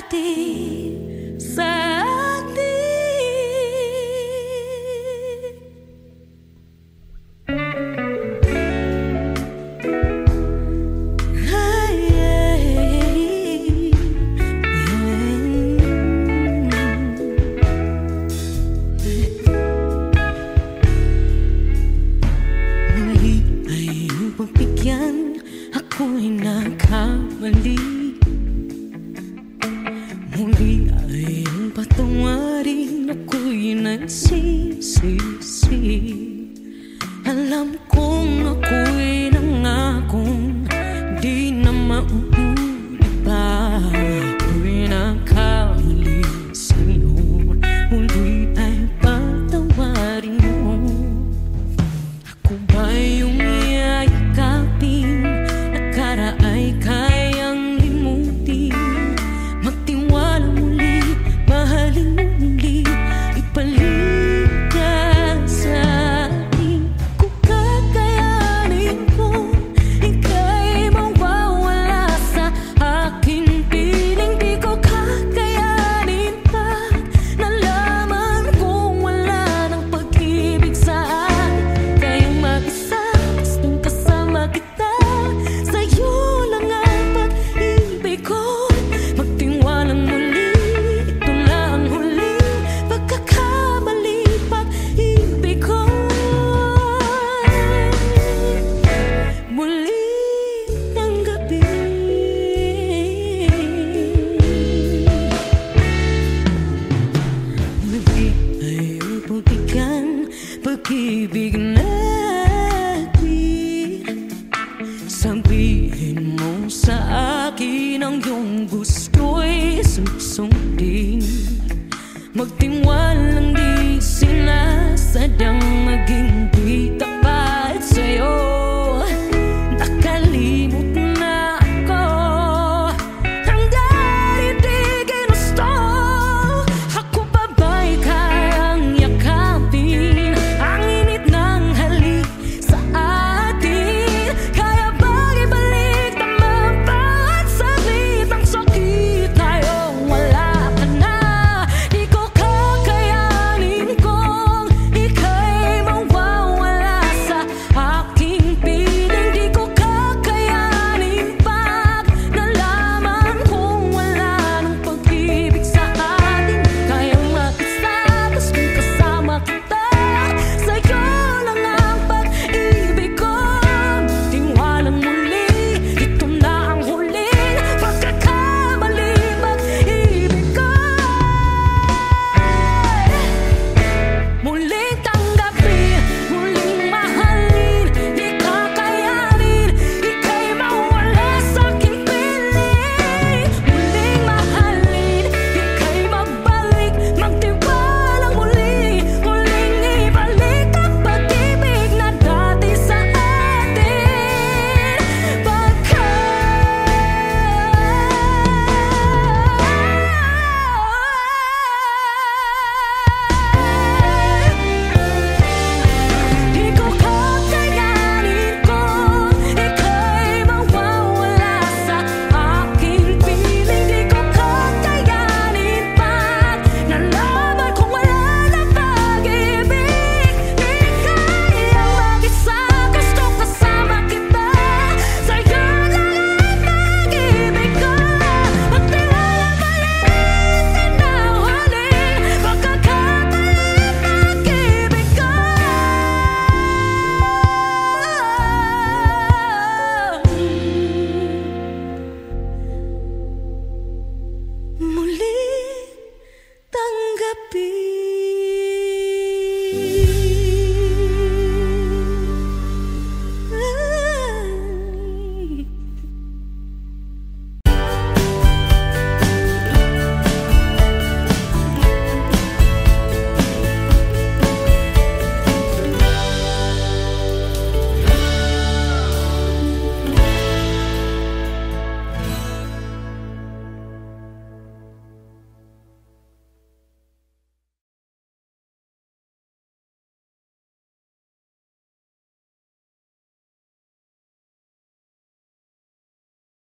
atin, sa atin. Ako'y nagkamali, muli ay ang patawarin, ako'y nagsisisi. Alam kong ako'y nangakong di na mauulit pa. Ako'y nagkamali sa'yo, muli ay patawarin mo. Ako ba yung yayakapin ay kayang limutin? Magtiwala muli, mahalin mo muli, ipalit ka sa akin. Kung kakayanin ko, ika'y mawawala sa akin. Piling di ko kakayanin pa, nalaman kong wala ng pag-ibig sa akin. Kayong mag-isa, gustong kasama kita. Sa'yo lang ang pag-ibig ko. Magtiwalang muli, ito na ang huling pagkakamali. Pag-ibig ko muli ng gabi. Muli ay upagbigan, pag-ibig natin. Sabihin mo sa akin ang iyong gusto'y susundin. Magtiwalang di sinasadyang maging